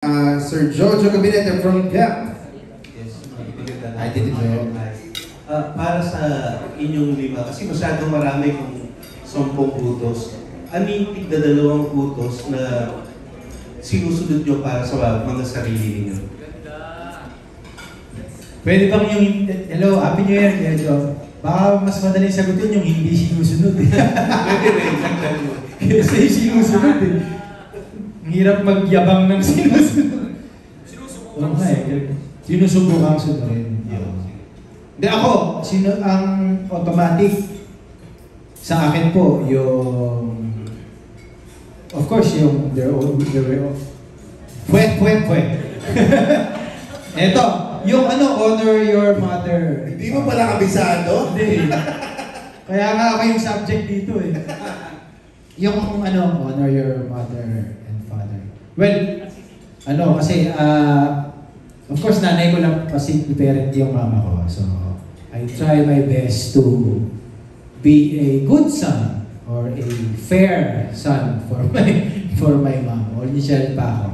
Sir Jojo Gabinete from GAP. Yes, Ay, dito Jojo. Para sa inyong lima, kasi masyadong marami kung 10 putos. Ano yung tigda-2 putos na sinusunod nyo para sa mga sarili ninyo? Pwede bang yung, hello, Happy New Year, Jojo. Baka mas madaling sagutin yung hindi sinusunod. Pwede rin, tagdan mo. Kasi sinusunod eh. Ang hirap magyabang ng sinusunod. Oo nga eh. Sinusubukan sunodin. Hindi ako, ang automatic sa akin po, yung of course, yung their way of pwede. Eto, yung honor your mother. Hindi mo pala kabisado? Hindi. Kaya nga ako yung subject dito eh. Yung honor your mother and father. Well, kasi, of course, nanay ko lang kasi parent yung mama ko. So, I try my best to be a good son or a fair son for my mom. Only child pa ako.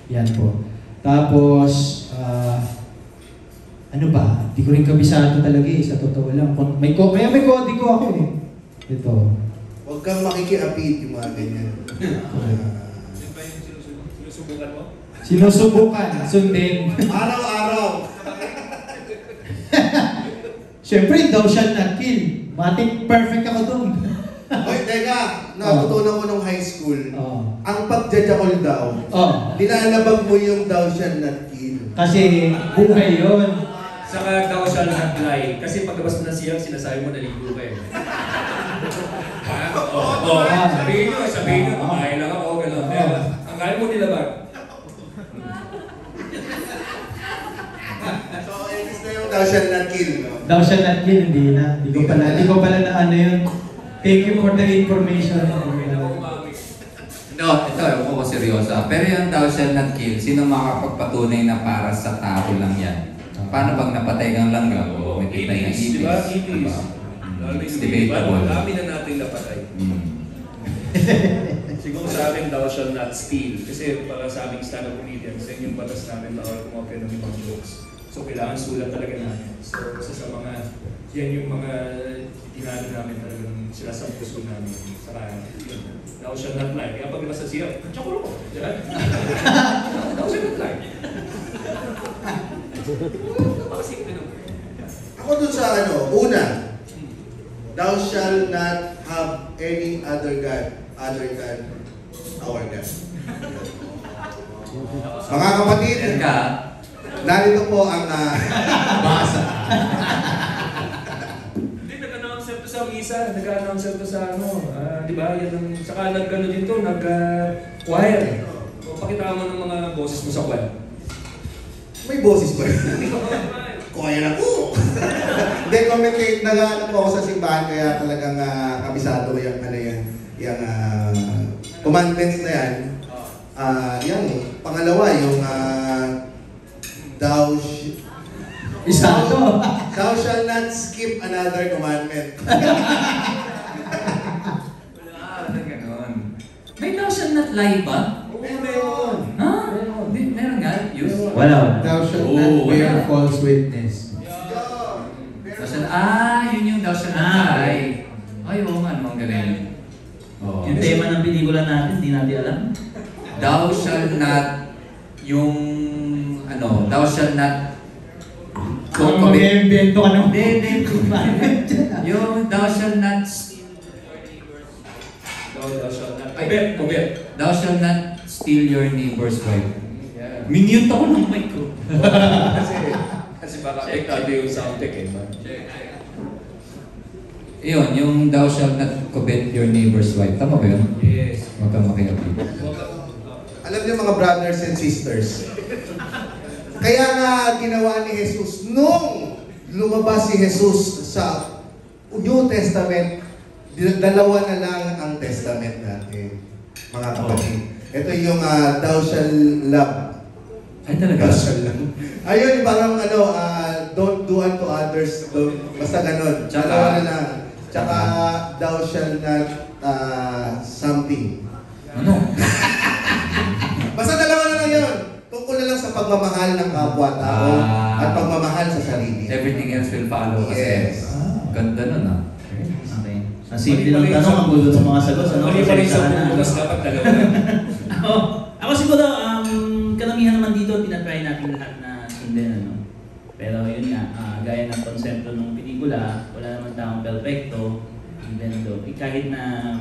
Yan po. Tapos, hindi ko rin kabisado talaga eh, sa totoo lang. May kodi ko ako eh. Ito. Huwag kang makikiapid yung mga ganyan. Sinusubukan mo? Sinusubukan, sundin. Araw-araw. Siyempre, thou shalt not kill. Matik perfect ako dun. Hoy, teka. Natutunan ko nung high school. Ang pagjajakol daw, nilalabag mo yung thou shalt not kill. Kasi buhay yun. Saka thou shall not lie. Kasi pagkabas mo na siyang sinasabi mo naligo ka eh. Sabihin nyo, kumain lang ako, gano'n. Ang kaya mo nilabag. So, inis na yung thou shalt not kill, no? Thou shalt not kill, hindi na. Hindi ko pala na ano yun. Thank you for the information. No, ito, ewan ko seryosa. Pero yung thou shall not kill, sino makakapagpatunay na para sa tao lang yan? Paano bang napatay kang langgam? O may kitay ng ipis? Diba? Ipis. It's debatable. Dami na natin napatay. Siguro sa akin, thou shall not steal. Kasi para sa aming stand-up comedians, yan yung batas namin bawal kumopya ng ibang jokes. So kailangan sulat talaga namin. So sa mga, yan yung mga dinano namin talagang sila sa puso namin. Saka yun, thou shall not lie. Kaya pag iba sa siya, tsakuro ko. Diyan? Thou shall not lie. Ako dun sa una, thou shall not have any other God other than our God. Mga kapatid, narito po ang basa. Hindi, nag-announcer to sa misa, nag-announcer to sa di ba? Saka nag-ano dito, nag-choir. Pakita mo ng mga boses mo sa choir. May boses ba yun? Choir ako! Hindi, commentate. Nag-ano po ako sa simbahan kaya talagang kabisado ko yung commandments na yan. Pangalawa, yung thou shall not skip another commandment. May thou shall not lie ba? Meron. Ha? Meron nga? Wala. Thou shall not bear false witness. Yun yung thou shall not lie. Ay, oo nga, namang galing. Yung tema ng pelikula natin, hindi natin alam. Thou shall not, thou shall not Kung mag-invento ka ng yung thou shall not thou shall not steal your neighbor's wife. Minute ako ng mic ko. Kasi baka apektado yung sound tech eh. Iyon, yung thou shall not covet your neighbor's wife. Tama ba yun? Yes. Huwag kang makiapid. Alam niyo mga brothers and sisters, kaya nga ginawa ni Jesus nung lumabas si Jesus sa New Testament, dalawa na lang ang testament natin, mga kapatid. Ito yung thou shall love. Ay talaga? Thou shall love. Ayun, parang don't do unto others. Basta ganun. Dalawa na lang. Tsaka thou shall not something. Ano? Basta dalawa na lang yun. sa pagmamahal ng kapwa-tao at pagmamahal sa sarili. Everything else will follow kasi. Yes. Ganda nun ah. Okay. Ang simple ng tanong, ang gulo ng mga sagot. Ano? Mali pa rin sa pupunas, dapat dalawa. Ako siguro, karamihan naman dito, tinatry natin lahat na sundin. Ano? Pero yun nga, gaya ng konsepto ng pelikula, wala naman taong perfecto. Even though, kahit na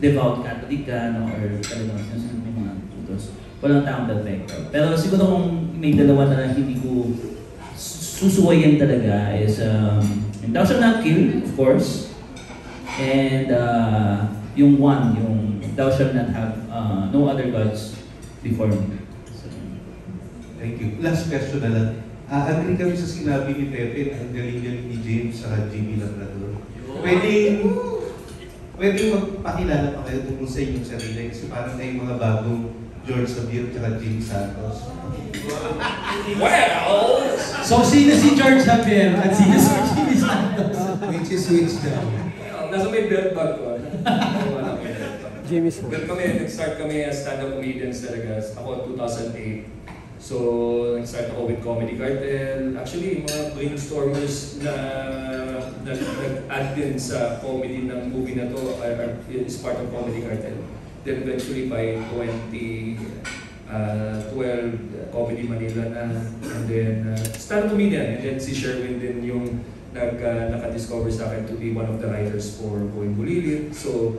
devout Catholic ka, no, or talagang sinusunod yung mga tutos, walang taong perfecto. Pero siguro kung may dalawa na hindi ko susuwayan talaga is Thou shalt not kill, of course. And yung Thou shalt not have no other gods before me. So, Thank you. Last question na lang. Agree kami sa sinabi ni Pepe na ang galing-galing ni James sa GB Labrador. Pwedeng magpakilala pa kayo tungkol sa inyong sarili kasi parang kayong mga bagong George Sabir at James Santos. Well! So, sino si George Javier at sino si Jimmy Santos? Which is which daw? Nasa may belt bag ko. Well, nag-start kami as stand-up comedians talaga. Ako 2008. So, nag-start ako with Comedy Cartel. Actually, mga brainstormers na nag-add din sa comedy ng movie na to is part of Comedy Cartel. Then eventually by 2012, Comedy Manila na. And then, stand-up comedian. And then si Sherwin din yung naka-discover sa akin to be one of the writers for Going Bulilit. So,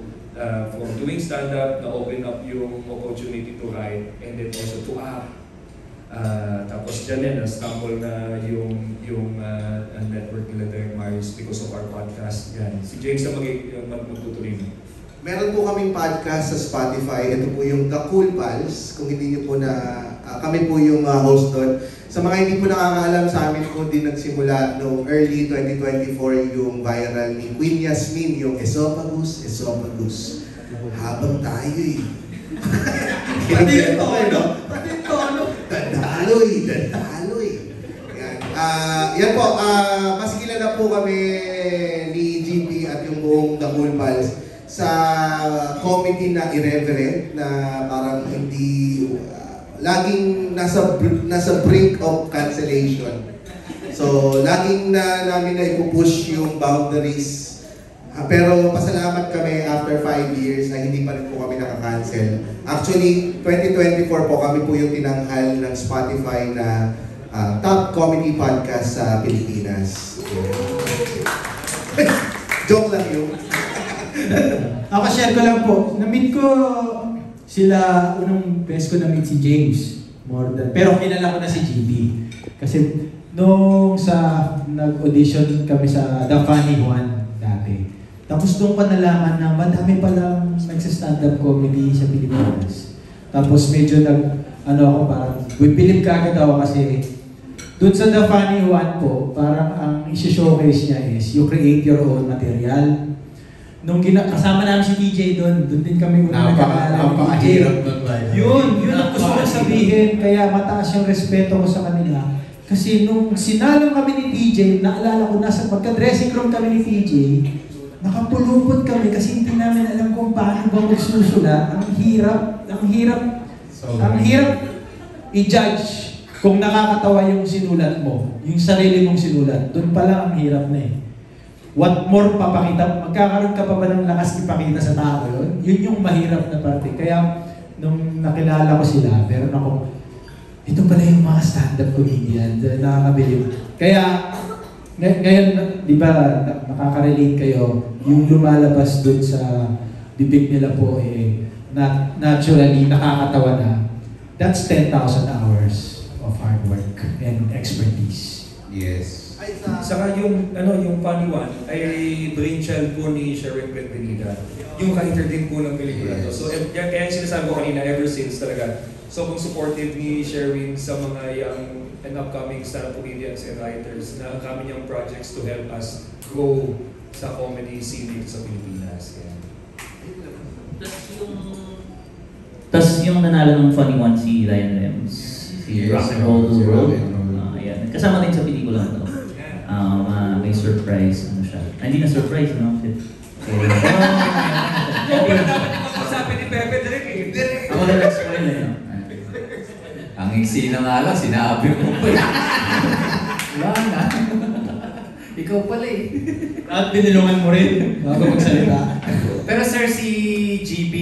from doing stand-up, na-open up yung opportunity to write and then also to act. Tapos dyan din, na-stumble na yung network nila Derek Marius because of our podcast. Yan. Si James na magtutuloy mo. Meron po kaming podcast sa Spotify. Ito po yung The Cool Pals. Kung hindi niyo po kami po yung host doon. Sa mga hindi po nakakaalam sa amin po din nagsimula noong early 2024 yung viral ni Queen Yasmin, yung Esophagus. Habang tayo eh. Pati yung tono. Dadaloy. Yan po, mas kilala po kami ni GP at yung buong The Cool Pals sa comedy na irreverent na parang hindi laging nasa brink of cancellation. So, laging namin na ipupush yung boundaries. Pero pasalamat kami after 5 years na hindi pa rin po kami nakakancel. Actually, 2024 po kami po yung tinanghal ng Spotify na top comedy podcast sa Pilipinas. Joke lang yun. Ako, share ko lang po. Na-meet ko sila, unang best ko na-meet si James. Pero kilala ko na si GB. Kasi nung nag-audition kami sa The Funny One dati. Tapos doon ko nalaman na madami palang nagsa-stand-up comedy sa Pilipinas. Tapos medyo parang believe kagad ako kasi doon sa The Funny One po, parang ang isi-showcase niya is you create your own material. Nung kasama namin si TJ doon din kami unang nakakala ni TJ. Yun ang gusto ko sabihin, kaya mataas yung respeto ko sa kanila. Kasi nung sinalang kami ni TJ, naalala ko magka-dressing room kami ni TJ, nakapulupot kami kasi hindi namin alam kung paano ba magsusulat. Ang hirap i-judge kung nakakatawa yung sinulat mo, yung sarili mong sinulat. Doon pala ang hirap na eh. What more papakita? Magkakaroon ka pa ba ng lakas ipakita sa tao yun? Yun yung mahirap na parte. Kaya nung nakilala ko sila, meron ako, ito pala yung mga stand-up comedian, nakakabilib. Kaya ngayon, di ba, nakaka-relate kayo, yung lumalabas dun sa bibig nila po naturally nakakatawa na. That's 10,000 hours of hard work and expertise. Yes. Saka yung Funny One ay brainchild po ni Sherwin Benvenida. Yung writer din po ng pelikula to. So kaya yung sinasabi ko kanina, ever since talaga, sobrang supportive ni Sherwin sa mga young and upcoming stand-up comedians and writers na kami niyang projects to help us grow sa comedy scene sa Pilipinas. Tapos yung nanalo ng Funny One si Ryan Rems, si Rock and Roll to World. Ayan. Kasama din sa pelikula na to. May surprise, siya. Hindi na surprise, no? Sabi ni Pepe direct eh. Ako na nag-spoil na yun. Ang iksi na nga lang, sinabi mo pa. Wala na. Ikaw pala eh. At binilungan mo rin bago magsalita. Pero sir, si GB,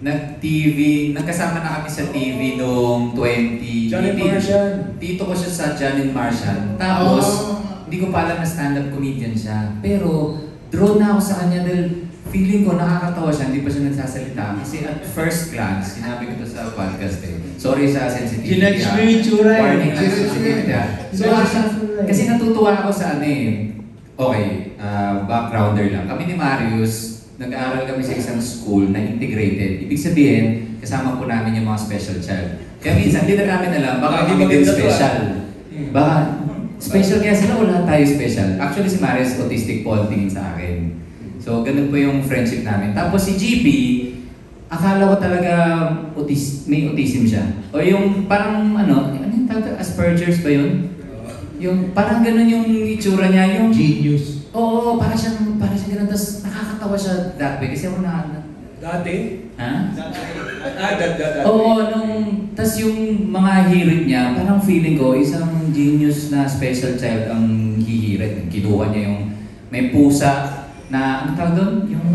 nag-TV, nagkasama na kami sa TV noong 20... John and Martian. Tito ko siya sa John and Martian. Tapos, hindi ko pa alam na stand-up comedian siya. Pero, drawn na ako sa kanya dahil feeling ko nakakatawa siya, hindi pa siya nagsasalita. Kasi at first glance, sinabi ko to sa podcast eh. Sorry sa sensitivity. Ginudge mo yung itsura eh. Warning sa sensitivity. So, kasi natutuwa ako sa ano eh. Okay, backgrounder lang. Kami ni Marius, nag-aaral kami sa isang school na integrated. Ibig sabihin, kasama po namin yung mga special child. Kaya minsan, hindi na namin alam, baka kami din special. Baka, special kaya sila, wala tayo special. Actually, si Marius, autistic po ang tingin sa akin. So, ganun po yung friendship namin. Tapos si GB, akala ko talaga may autism siya. O yung parang ano yung tawag? Asperger's ba yun? Yung parang ganun yung itsura niya, yung... Genius. Oo, parang siyang ganun. Tapos nakakatawa siya that way. Kasi ako Dati? Ha? Dati. Oo, tas yung mga hirit niya, parang feeling ko, isang genius na special child ang hihirit. Kinuha niya yung may pusa na, ano tawag doon? Yung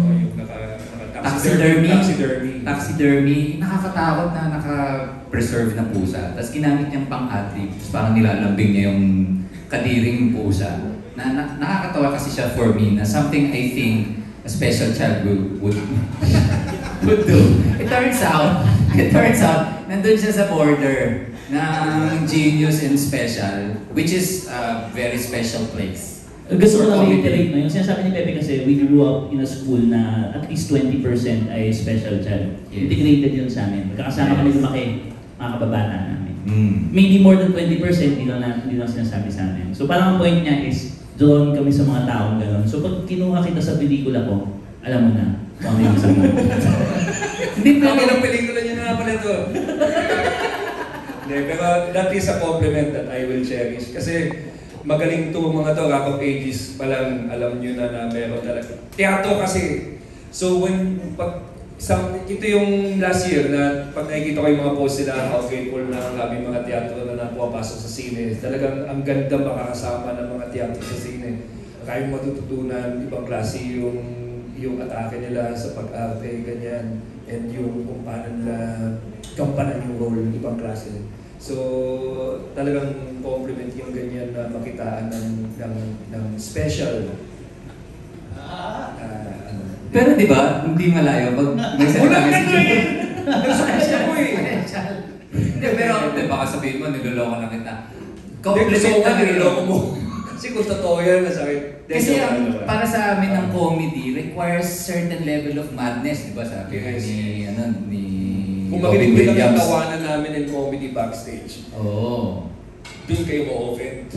taxidermy. Nakakatakot na naka-preserve na pusa. Tapos ginamit niyang pang-adlib. Tapos parang nilalambing niya yung kadiring pusa. Nakakatawa kasi siya for me na something I think a special child would do. It turns out, nandun siya sa border ng genius and special, which is a very special place. Gusto ko lang i-iterate no, yung sinasabi ni Pepe kasi we grew up in a school na at least 20% ay special child. Yes. Integrated yun sa amin. Magkakasama kami lumaki, mga kababata namin. Mm. Maybe more than 20%, hindi lang sinasabi sa amin. So parang ang point niya is, drawn kami sa mga taong gano'n. So pag kinuha kita sa pelikula ko, alam mo na kung ano yung sabi. Hindi pa ng pelikula niya na pala ito. Hindi, pero that is a compliment that I will cherish. Kasi magaling to mga to, Rock of Ages pa lang, alam nyo na meron talaga. Teatro kasi. So ito yung last year na pag nakikita ko yung mga post nila, how grateful na ang aming mga teatro na napapasok sa sine. Talagang ang ganda makakasama ng mga teatro sa sine. Kaya matututunan, ibang klase yung atake nila sa pag-arte, ganyan. And yung kung paano nila gampanan yung role, ibang klase. So, talagang compliment yung ganyan na makitaan ng special. Pero di ba, hindi malayo pag may salita si Jimmy. Special mo eh! Hindi, pero baka sabihin mo, niloloko lang kita. Gusto ko nga, niloloko mo. Kasi kung totoo yan, masakit. Kasi para sa amin ang comedy requires certain level of madness, di ba? Sabi ni kung makinig din ang tawanan namin in comedy backstage. Oo. Doon kayo ma-offend.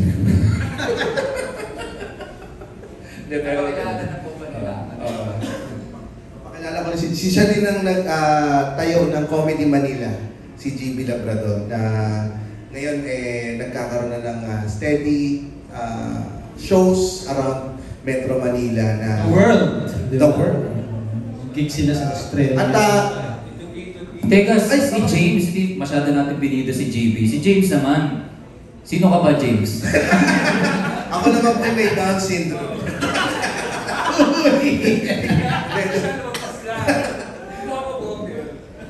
Hindi, pero... Pakilala ko na si siya din ang nagtayo ng Comedy Manila, si GB Labrador, na ngayon nagkakaroon na ng steady shows around Metro Manila na... World! The world. Gig sila sa Australia. At Teka, si James, di masyado natin binida si JB. Si James naman. Sino ka ba, James? ako naman po may Down syndrome.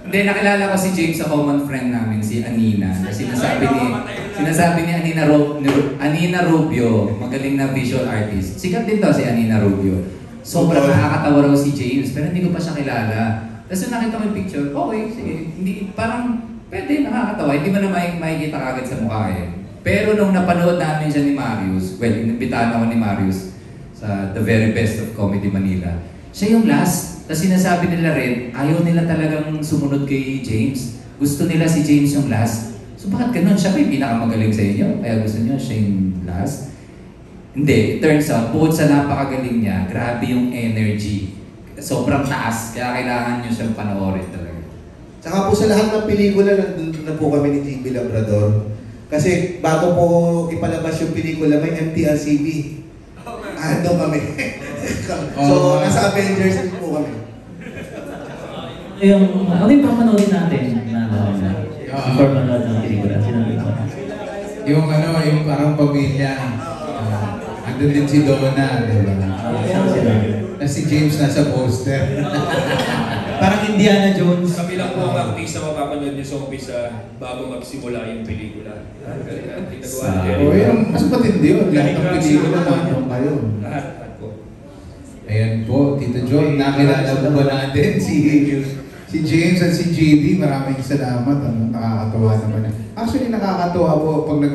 Hindi, nakilala ko si James sa common friend namin, si Anina. Sinasabi ni Anina Rubio, magaling na visual artist. Sikat din to si Anina Rubio. Sobrang nakakatawa raw si James, pero hindi ko pa siya kilala. Tapos nakita ko yung picture, okay, sige. Hindi, parang pwede, nakakatawa. Hindi mo na makikita kagad sa mukha eh. Pero nung napanood namin siya ni Marius, well, inimbitahan ako ni Marius sa The Very Best of Comedy Manila. Siya yung last. Tapos sinasabi nila rin, ayaw nila talagang sumunod kay James. Gusto nila si James yung last. So bakit ganun? Siya ba yung pinakamagaling sa inyo? Kaya gusto niyo siya yung last? Hindi. It turns out, bukod sa napakagaling niya, grabe yung energy. Sobrang taas, kaya kailangan nyo siyang panoorin talaga. Saka po sa lahat ng pelikula, nandun na po kami ni GB Labrador. Kasi bago po ipalabas yung pelikula, may MTLCB. Doon kami. So, nasa Avengers din po kami. Ano yung papanoodin natin? before manood ng pelikula. Sinabi ko. Yung yung parang pamilya. Andun din si Donna, di ba? Saan sila? Na si James nasa poster. Parang Indiana Jones. Kami lang po ang artista mapapanood niyo sa umpisa bago magsimula yung pelikula. Mas matindi yun. Lahat ng pelikula nandun kayo. Lahat po. Ayan po, Tito John, nakilala po ba natin si James at si JD? Maraming salamat. Nakakatawa naman. Actually, nakakatawa po pag